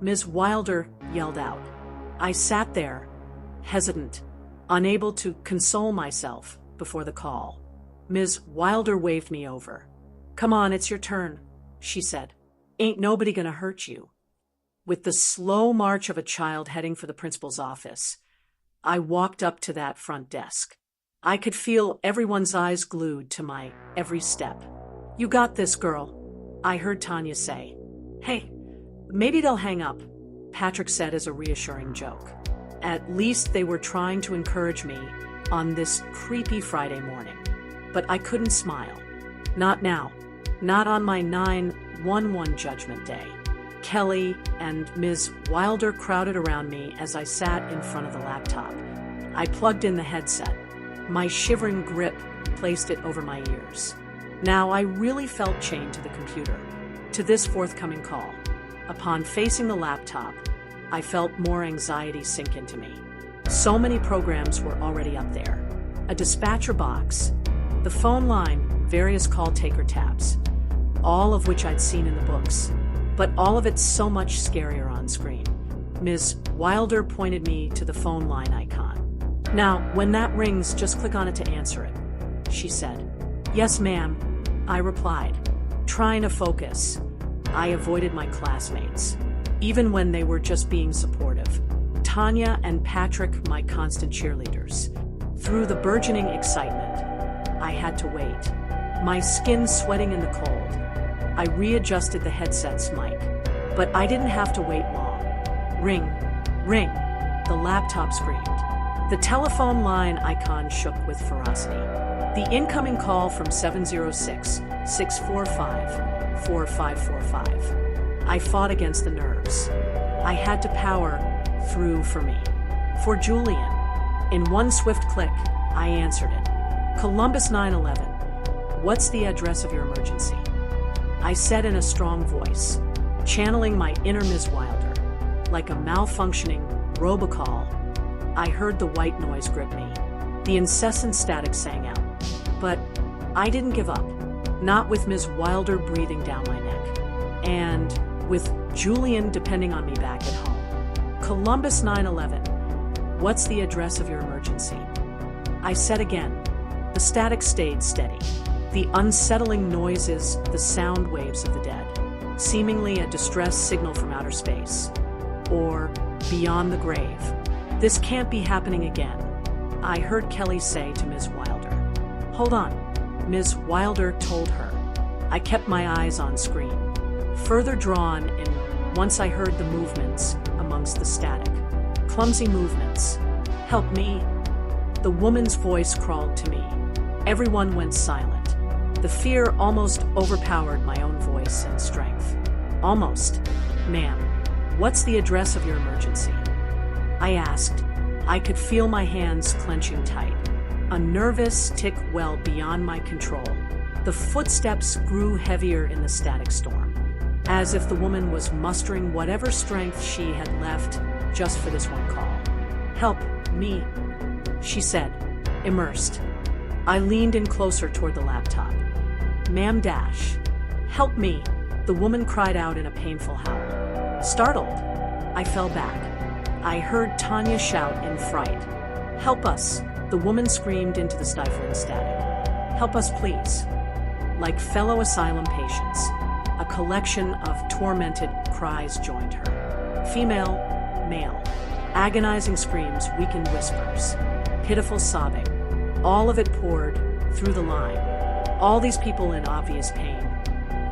Ms. Wilder yelled out. I sat there, hesitant, unable to console myself before the call. Ms. Wilder waved me over. "Come on, it's your turn," she said. "Ain't nobody gonna hurt you." With the slow march of a child heading for the principal's office, I walked up to that front desk. I could feel everyone's eyes glued to my every step. "You got this, girl," I heard Tanya say. "Hey, maybe they'll hang up," Patrick said as a reassuring joke. At least they were trying to encourage me on this creepy Friday morning. But I couldn't smile. Not now. Not on my 9/11 judgment day. Kelly and Ms. Wilder crowded around me as I sat in front of the laptop. I plugged in the headset. My shivering grip placed it over my ears. Now I really felt chained to the computer, to this forthcoming call. Upon facing the laptop, I felt more anxiety sink into me. So many programs were already up there. A dispatcher box, the phone line, various call taker tabs, all of which I'd seen in the books, but all of it so much scarier on screen. Ms. Wilder pointed me to the phone line icon. "Now, when that rings, just click on it to answer it," she said. "Yes, ma'am," I replied, trying to focus. I avoided my classmates, even when they were just being supportive. Tanya and Patrick, my constant cheerleaders. Through the burgeoning excitement, I had to wait, my skin sweating in the cold. I readjusted the headset's mic, but I didn't have to wait long. Ring, ring, the laptop screamed. The telephone line icon shook with ferocity. The incoming call from 706-645-4545. I fought against the nerves. I had to power through for me. For Julian. In one swift click, I answered it. "Columbus 911. What's the address of your emergency?" I said in a strong voice, channeling my inner Ms. Wilder. Like a malfunctioning robocall, I heard the white noise grip me. The incessant static sang out. But I didn't give up. Not with Ms. Wilder breathing down my neck. And with Julian depending on me back at home. "Columbus 911. What's the address of your emergency?" I said again. The static stayed steady. The unsettling noises, the sound waves of the dead. Seemingly a distress signal from outer space. Or beyond the grave. "This can't be happening again," I heard Kelly say to Ms. Wilder. "Hold on," Ms. Wilder told her. I kept my eyes on screen, further drawn in once I heard the movements amongst the static. Clumsy movements. Help me. The woman's voice crawled to me. Everyone went silent. The fear almost overpowered my own voice and strength. Almost. Ma'am, what's the address of your emergency? I asked. I could feel my hands clenching tight. A nervous tick well beyond my control. The footsteps grew heavier in the static storm, as if the woman was mustering whatever strength she had left just for this one call. Help me, she said, immersed. I leaned in closer toward the laptop. Ma'am dash. Help me, the woman cried out in a painful howl. Startled, I fell back. I heard Tanya shout in fright. Help us, the woman screamed into the stifling static. Help us, please. Like fellow asylum patients, a collection of tormented cries joined her. Female, male, agonizing screams, weakened whispers, pitiful sobbing. All of it poured through the line. All these people in obvious pain.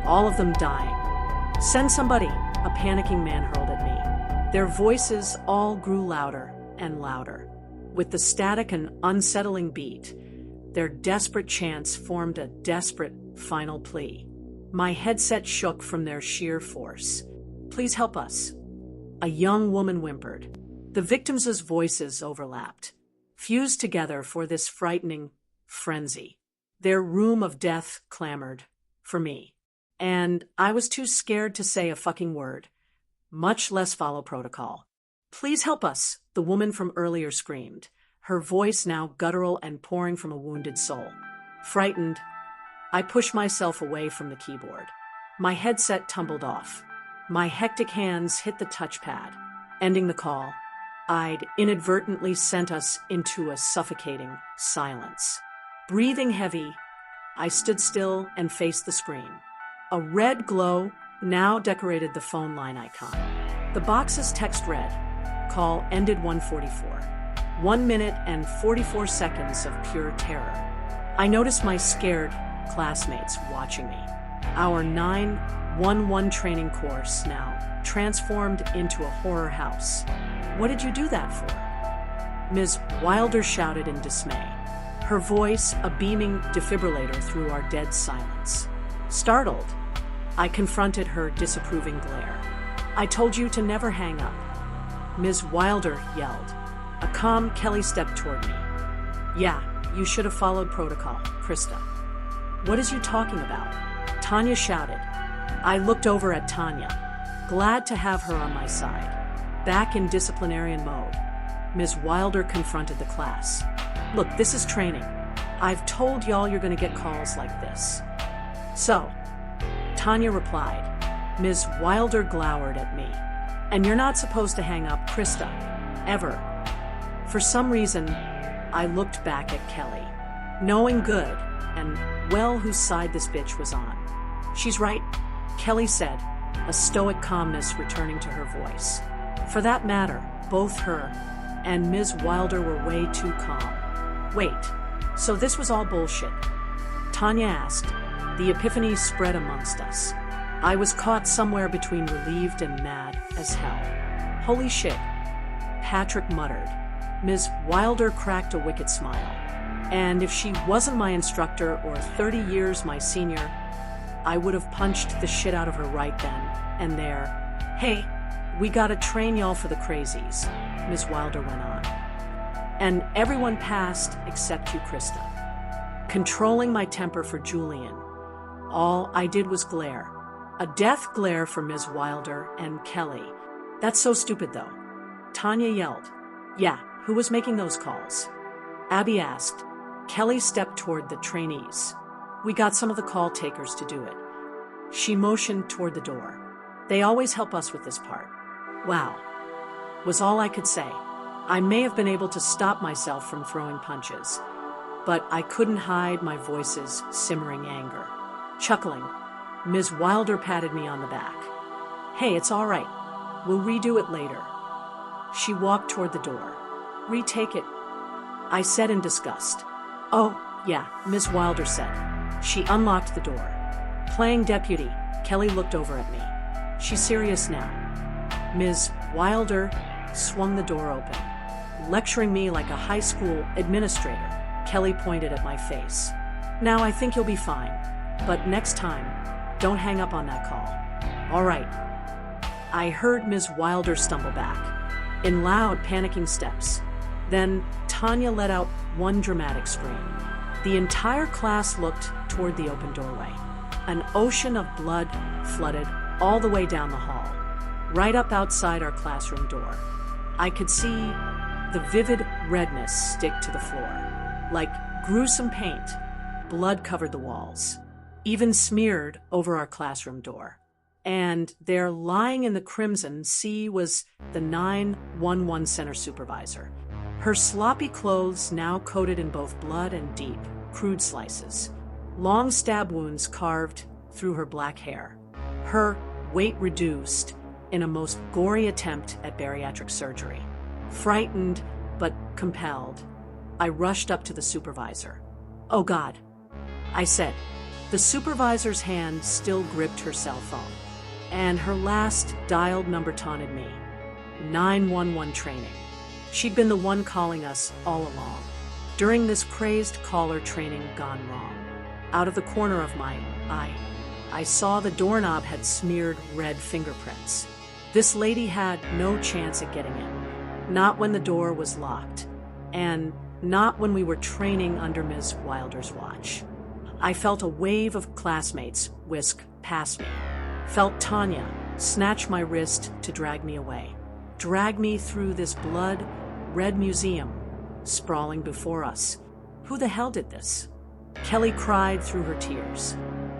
All of them dying. Send somebody, a panicking man hurled at me. Their voices all grew louder and louder. With the static and unsettling beat, their desperate chants formed a desperate final plea. My headset shook from their sheer force. Please help us. A young woman whimpered. The victims' voices overlapped, fused together for this frightening frenzy. Their room of death clamored for me. And I was too scared to say a fucking word, much less follow protocol. Please help us, the woman from earlier screamed, her voice now guttural and pouring from a wounded soul. Frightened, I pushed myself away from the keyboard. My headset tumbled off. My hectic hands hit the touchpad, ending the call. I'd inadvertently sent us into a suffocating silence. Breathing heavy, I stood still and faced the screen. A red glow now decorated the phone line icon. The box's text read, "Call ended 144. 1 minute and 44 seconds of pure terror." I noticed my scared classmates watching me. Our 911 training course now transformed into a horror house. What did you do that for? Ms. Wilder shouted in dismay, her voice a beaming defibrillator through our dead silence. Startled, I confronted her disapproving glare. I told you to never hang up. Ms. Wilder yelled. A calm Kelly stepped toward me. Yeah, you should have followed protocol, Krista. What is you talking about? Tanya shouted. I looked over at Tanya, glad to have her on my side. Back in disciplinarian mode, Ms. Wilder confronted the class. Look, this is training. I've told y'all you're gonna get calls like this. So, Tanya replied. Ms. Wilder glowered at me. And you're not supposed to hang up, Krista. Ever. For some reason, I looked back at Kelly, knowing good and well whose side this bitch was on. She's right, Kelly said, a stoic calmness returning to her voice. For that matter, both her and Ms. Wilder were way too calm. Wait, so this was all bullshit? Tanya asked. The epiphany spread amongst us. I was caught somewhere between relieved and mad as hell. Holy shit, Patrick muttered. Ms. Wilder cracked a wicked smile. And if she wasn't my instructor or 30 years my senior, I would have punched the shit out of her right then and there. Hey, we gotta train y'all for the crazies, Ms. Wilder went on. And everyone passed except you, Krista. Controlling my temper for Julian, all I did was glare. A death glare for Ms. Wilder and Kelly. That's so stupid, though. Tanya yelled. Yeah, who was making those calls? Abby asked. Kelly stepped toward the trainees. We got some of the call takers to do it. She motioned toward the door. They always help us with this part. Wow, was all I could say. I may have been able to stop myself from throwing punches, but I couldn't hide my voice's simmering anger. Chuckling, Ms. Wilder patted me on the back. Hey, it's all right. We'll redo it later. She walked toward the door. Retake it, I said in disgust. Oh, yeah, Ms. Wilder said. She unlocked the door. Playing deputy, Kelly looked over at me. She's serious now. Ms. Wilder swung the door open. Lecturing me like a high school administrator, Kelly pointed at my face. Now I think you'll be fine. But next time, don't hang up on that call. All right. I heard Ms. Wilder stumble back, in loud, panicking steps. Then Tanya let out one dramatic scream. The entire class looked toward the open doorway. An ocean of blood flooded all the way down the hall, right up outside our classroom door. I could see the vivid redness stick to the floor. Like gruesome paint, blood covered the walls, even smeared over our classroom door. And there, lying in the crimson sea, was the 911 center supervisor. Her sloppy clothes now coated in both blood and deep, crude slices. Long stab wounds carved through her black hair. Her weight reduced in a most gory attempt at bariatric surgery. Frightened but compelled, I rushed up to the supervisor. "Oh God," I said. The supervisor's hand still gripped her cell phone, and her last dialed number taunted me. 911 training. She'd been the one calling us all along. During this crazed caller training gone wrong, out of the corner of my eye, I saw the doorknob had smeared red fingerprints. This lady had no chance at getting in. Not when the door was locked, and not when we were training under Ms. Wilder's watch. I felt a wave of classmates whisk past me. Felt Tanya snatch my wrist to drag me away. Drag me through this blood-red museum, sprawling before us. Who the hell did this? Kelly cried through her tears.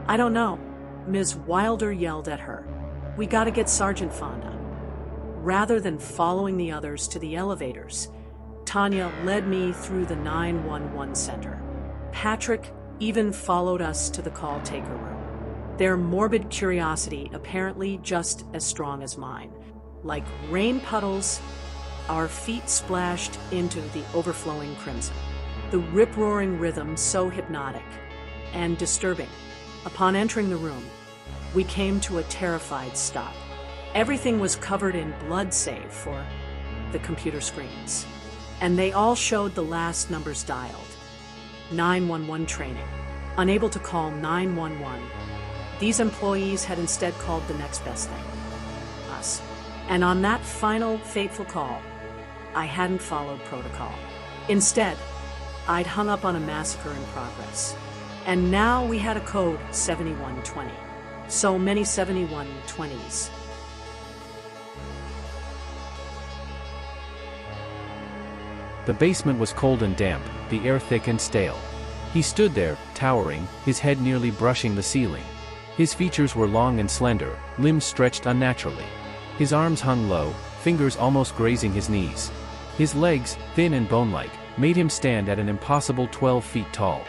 "I don't know." Ms. Wilder yelled at her. "We gotta get Sergeant Fonda." Rather than following the others to the elevators, Tanya led me through the 911 center. Patrick even followed us to the call taker room. Their morbid curiosity apparently just as strong as mine. Like rain puddles, our feet splashed into the overflowing crimson. The rip-roaring rhythm so hypnotic and disturbing. Upon entering the room, we came to a terrified stop. Everything was covered in blood save for the computer screens, and they all showed the last numbers dialed. 911 training. Unable to call 911, these employees had instead called the next best thing. Us. And on that final fateful call, I hadn't followed protocol. Instead, I'd hung up on a massacre in progress. And now we had a code 7120. So many 7120s. The basement was cold and damp, the air thick and stale. He stood there, towering, his head nearly brushing the ceiling. His features were long and slender, limbs stretched unnaturally. His arms hung low, fingers almost grazing his knees. His legs, thin and bone-like, made him stand at an impossible 12 feet tall.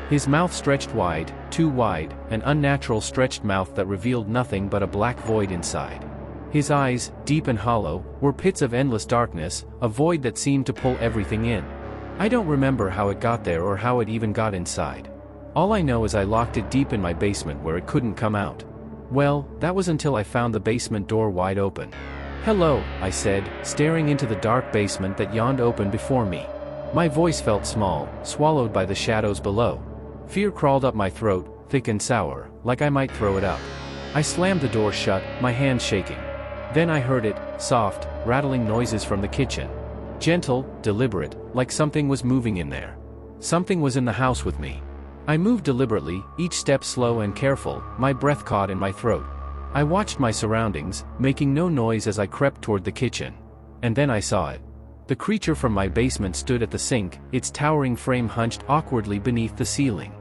His mouth stretched wide, too wide, an unnatural stretched mouth that revealed nothing but a black void inside. His eyes, deep and hollow, were pits of endless darkness, a void that seemed to pull everything in. I don't remember how it got there or how it even got inside. All I know is I locked it deep in my basement where it couldn't come out. Well, that was until I found the basement door wide open. "Hello," I said, staring into the dark basement that yawned open before me. My voice felt small, swallowed by the shadows below. Fear crawled up my throat, thick and sour, like I might throw it up. I slammed the door shut, my hands shaking. Then I heard it, soft, rattling noises from the kitchen. Gentle, deliberate, like something was moving in there. Something was in the house with me. I moved deliberately, each step slow and careful, my breath caught in my throat. I watched my surroundings, making no noise as I crept toward the kitchen. And then I saw it. The creature from my basement stood at the sink, its towering frame hunched awkwardly beneath the ceiling.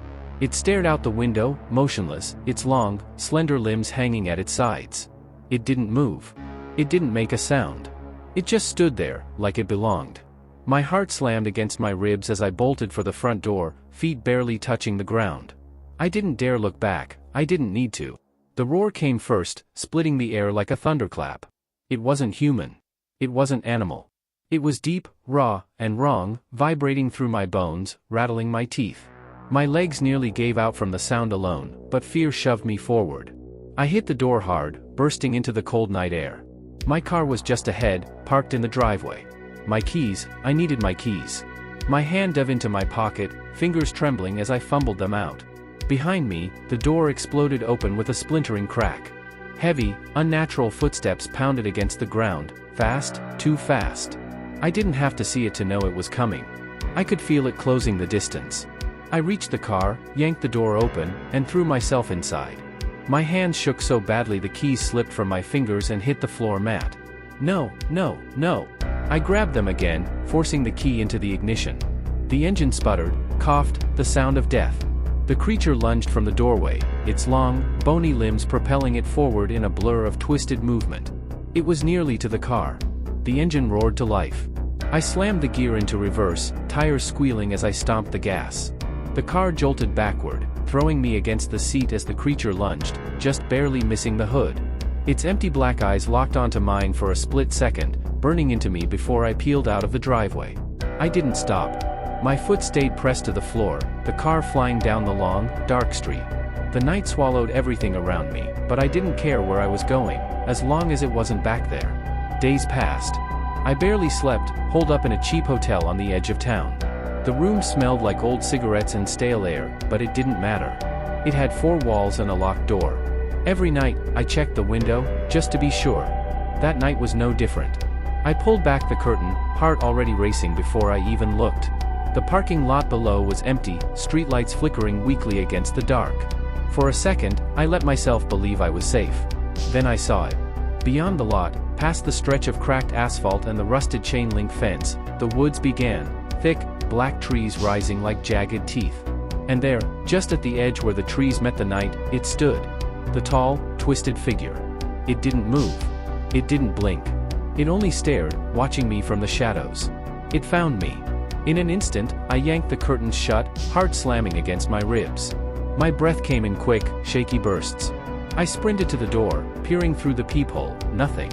It stared out the window, motionless, its long, slender limbs hanging at its sides. It didn't move. It didn't make a sound. It just stood there, like it belonged. My heart slammed against my ribs as I bolted for the front door, feet barely touching the ground. I didn't dare look back, I didn't need to. The roar came first, splitting the air like a thunderclap. It wasn't human. It wasn't animal. It was deep, raw, and wrong, vibrating through my bones, rattling my teeth. My legs nearly gave out from the sound alone, but fear shoved me forward. I hit the door hard, bursting into the cold night air. My car was just ahead, parked in the driveway. My keys, I needed my keys. My hand dove into my pocket, fingers trembling as I fumbled them out. Behind me, the door exploded open with a splintering crack. Heavy, unnatural footsteps pounded against the ground, fast, too fast. I didn't have to see it to know it was coming. I could feel it closing the distance. I reached the car, yanked the door open, and threw myself inside. My hands shook so badly the keys slipped from my fingers and hit the floor mat. No, no, no. I grabbed them again, forcing the key into the ignition. The engine sputtered, coughed, the sound of death. The creature lunged from the doorway, its long, bony limbs propelling it forward in a blur of twisted movement. It was nearly to the car. The engine roared to life. I slammed the gear into reverse, tires squealing as I stomped the gas. The car jolted backward, throwing me against the seat as the creature lunged, just barely missing the hood. Its empty black eyes locked onto mine for a split second, burning into me before I peeled out of the driveway. I didn't stop. My foot stayed pressed to the floor, the car flying down the long, dark street. The night swallowed everything around me, but I didn't care where I was going, as long as it wasn't back there. Days passed. I barely slept, holed up in a cheap hotel on the edge of town. The room smelled like old cigarettes and stale air, but it didn't matter. It had 4 walls and a locked door. Every night, I checked the window, just to be sure. That night was no different. I pulled back the curtain, heart already racing before I even looked. The parking lot below was empty, streetlights flickering weakly against the dark. For a second, I let myself believe I was safe. Then I saw it. Beyond the lot, past the stretch of cracked asphalt and the rusted chain-link fence, the woods began, thick, black trees rising like jagged teeth. And there, just at the edge where the trees met the night, it stood. The tall, twisted figure. It didn't move. It didn't blink. It only stared, watching me from the shadows. It found me. In an instant, I yanked the curtains shut, heart slamming against my ribs. My breath came in quick, shaky bursts. I sprinted to the door, peering through the peephole, nothing.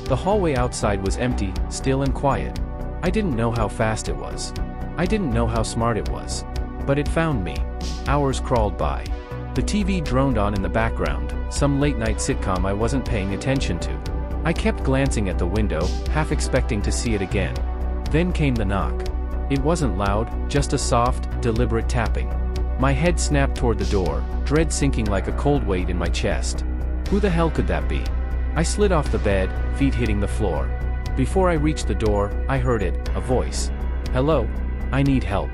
The hallway outside was empty, still and quiet. I didn't know how fast it was. I didn't know how smart it was. But it found me. Hours crawled by. The TV droned on in the background, some late-night sitcom I wasn't paying attention to. I kept glancing at the window, half expecting to see it again. Then came the knock. It wasn't loud, just a soft, deliberate tapping. My head snapped toward the door, dread sinking like a cold weight in my chest. Who the hell could that be? I slid off the bed, feet hitting the floor. Before I reached the door, I heard it, a voice. Hello? I need help.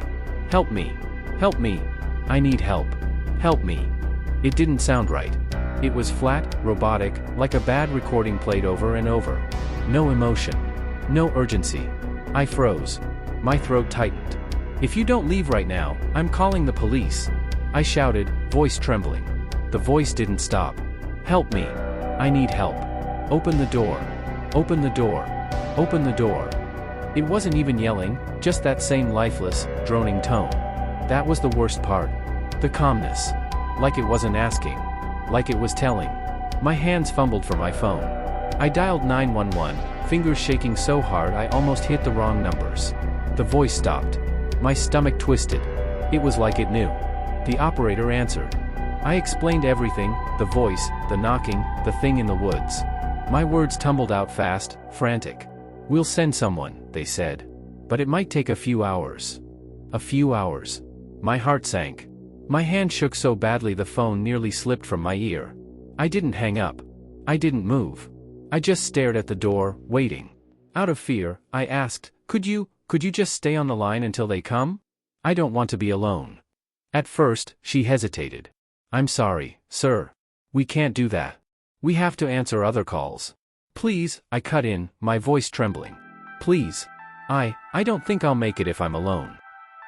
Help me. Help me. I need help. Help me. It didn't sound right. It was flat, robotic, like a bad recording played over and over. No emotion. No urgency. I froze. My throat tightened. If you don't leave right now, I'm calling the police. I shouted, voice trembling. The voice didn't stop. Help me. I need help. Open the door. Open the door. Open the door. It wasn't even yelling, just that same lifeless, droning tone. That was the worst part. The calmness. Like it wasn't asking. Like it was telling. My hands fumbled for my phone. I dialed 911, fingers shaking so hard I almost hit the wrong numbers. The voice stopped. My stomach twisted. It was like it knew. The operator answered. I explained everything, the voice, the knocking, the thing in the woods. My words tumbled out fast, frantic. We'll send someone, they said. But it might take a few hours. A few hours. My heart sank. My hand shook so badly the phone nearly slipped from my ear. I didn't hang up. I didn't move. I just stared at the door, waiting. Out of fear, I asked, Could you just stay on the line until they come? I don't want to be alone. At first, she hesitated. I'm sorry, sir. We can't do that. We have to answer other calls. Please, I cut in, my voice trembling. Please. I don't think I'll make it if I'm alone.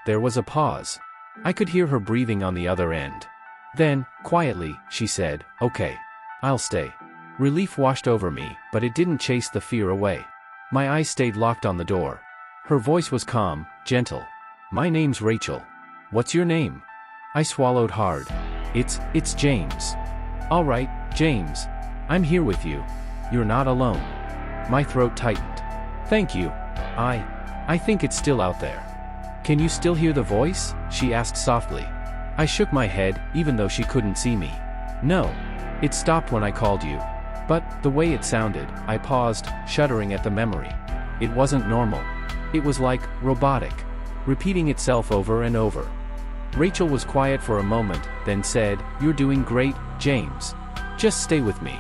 There was a pause. I could hear her breathing on the other end. Then, quietly, she said, Okay. I'll stay. Relief washed over me, but it didn't chase the fear away. My eyes stayed locked on the door. Her voice was calm, gentle. My name's Rachel. What's your name? I swallowed hard. It's James. All right, James. I'm here with you. You're not alone. My throat tightened. Thank you. I think it's still out there. Can you still hear the voice? She asked softly. I shook my head, even though she couldn't see me. No. It stopped when I called you. But, the way it sounded, I paused, shuddering at the memory. It wasn't normal. It was like, robotic. Repeating itself over and over. Rachel was quiet for a moment, then said, "You're doing great, James. Just stay with me.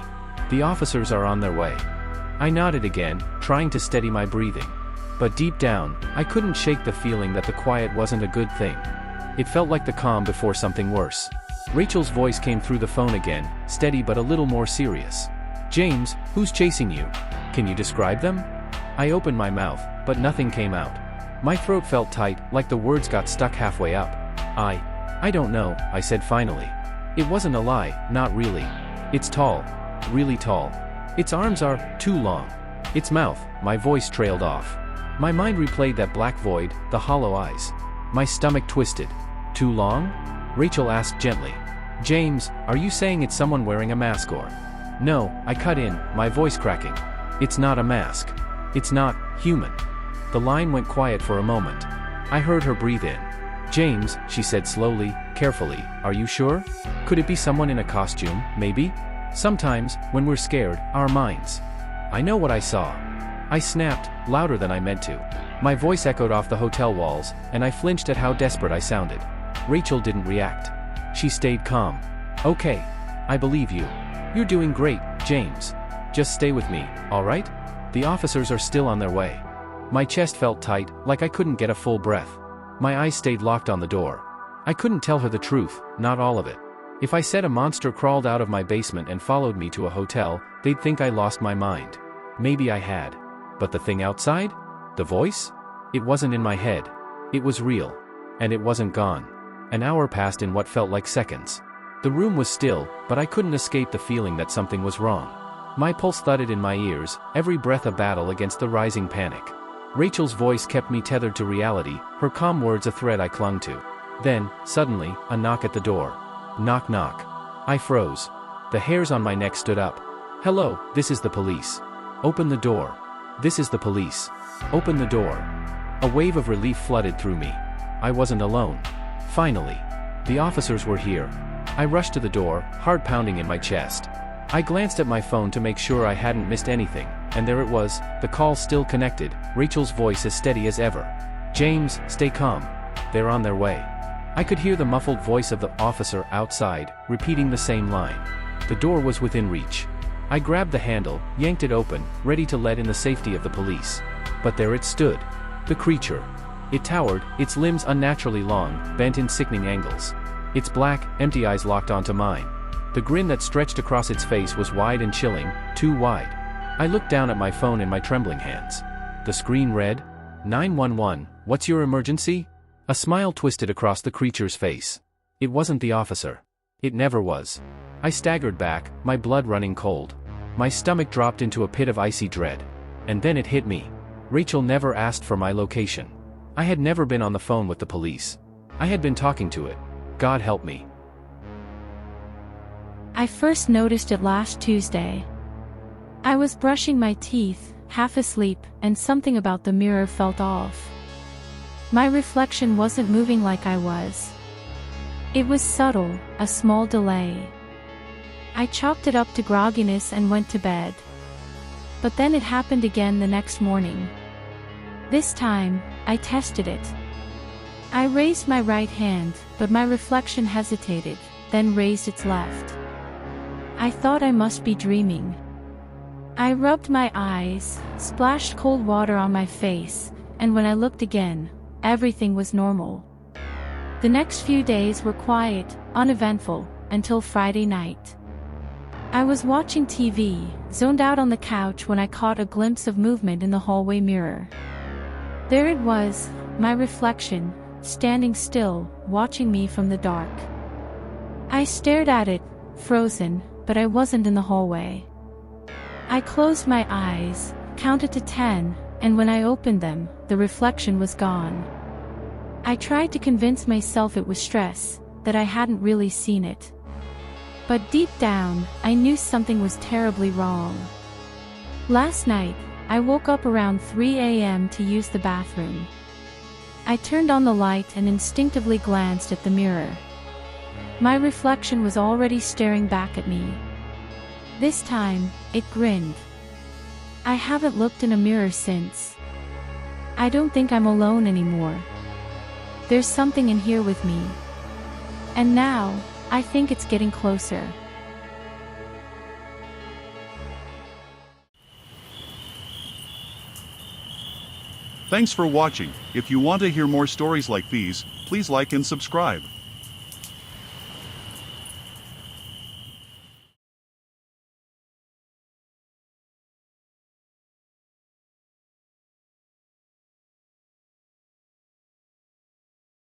The officers are on their way." I nodded again, trying to steady my breathing. But deep down, I couldn't shake the feeling that the quiet wasn't a good thing. It felt like the calm before something worse. Rachel's voice came through the phone again, steady but a little more serious. "James, who's chasing you? Can you describe them?" I opened my mouth, but nothing came out. My throat felt tight, like the words got stuck halfway up. I don't know," I said finally. It wasn't a lie, not really. "It's tall. Really tall. Its arms are too long. Its mouth," my voice trailed off. My mind replayed that black void, the hollow eyes. My stomach twisted. "Too long?" Rachel asked gently. "James, are you saying it's someone wearing a mask or?" "No," I cut in, my voice cracking. "It's not a mask. It's not human." The line went quiet for a moment. I heard her breathe in. "James," she said slowly, carefully, "are you sure? Could it be someone in a costume, maybe? Sometimes, when we're scared, our minds." "I know what I saw." I snapped, louder than I meant to. My voice echoed off the hotel walls, and I flinched at how desperate I sounded. Rachel didn't react. She stayed calm. "Okay. I believe you. You're doing great, James. Just stay with me, all right? The officers are still on their way." My chest felt tight, like I couldn't get a full breath. My eyes stayed locked on the door. I couldn't tell her the truth, not all of it. If I said a monster crawled out of my basement and followed me to a hotel, they'd think I lost my mind. Maybe I had. But the thing outside? The voice? It wasn't in my head. It was real. And it wasn't gone. An hour passed in what felt like seconds. The room was still, but I couldn't escape the feeling that something was wrong. My pulse thudded in my ears, every breath a battle against the rising panic. Rachel's voice kept me tethered to reality, her calm words a thread I clung to. Then, suddenly, a knock at the door. Knock knock. I froze. The hairs on my neck stood up. "Hello, this is the police." "Open the door." "This is the police." "Open the door." A wave of relief flooded through me. I wasn't alone. Finally. The officers were here. I rushed to the door, heart pounding in my chest. I glanced at my phone to make sure I hadn't missed anything, and there it was, the call still connected, Rachel's voice as steady as ever. "James, stay calm. They're on their way." I could hear the muffled voice of the officer outside, repeating the same line. The door was within reach. I grabbed the handle, yanked it open, ready to let in the safety of the police. But there it stood. The creature. It towered, its limbs unnaturally long, bent in sickening angles. Its black, empty eyes locked onto mine. The grin that stretched across its face was wide and chilling, too wide. I looked down at my phone in my trembling hands. The screen read, 911, what's your emergency? A smile twisted across the creature's face. It wasn't the officer. It never was. I staggered back, my blood running cold. My stomach dropped into a pit of icy dread. And then it hit me. Rachel never asked for my location. I had never been on the phone with the police. I had been talking to it. God help me. I first noticed it last Tuesday. I was brushing my teeth, half asleep, and something about the mirror felt off. My reflection wasn't moving like I was. It was subtle, a small delay. I chalked it up to grogginess and went to bed. But then it happened again the next morning. This time, I tested it. I raised my right hand, but my reflection hesitated, then raised its left. I thought I must be dreaming. I rubbed my eyes, splashed cold water on my face, and when I looked again, everything was normal. The next few days were quiet, uneventful, until Friday night. I was watching TV, zoned out on the couch when I caught a glimpse of movement in the hallway mirror. There it was, my reflection, standing still, watching me from the dark. I stared at it, frozen, but I wasn't in the hallway. I closed my eyes, counted to 10, and when I opened them, the reflection was gone. I tried to convince myself it was stress, that I hadn't really seen it. But deep down, I knew something was terribly wrong. Last night, I woke up around 3 a.m. to use the bathroom. I turned on the light and instinctively glanced at the mirror. My reflection was already staring back at me. This time, it grinned. I haven't looked in a mirror since. I don't think I'm alone anymore. There's something in here with me. And now, I think it's getting closer. Thanks for watching. If you want to hear more stories like these, please like and subscribe.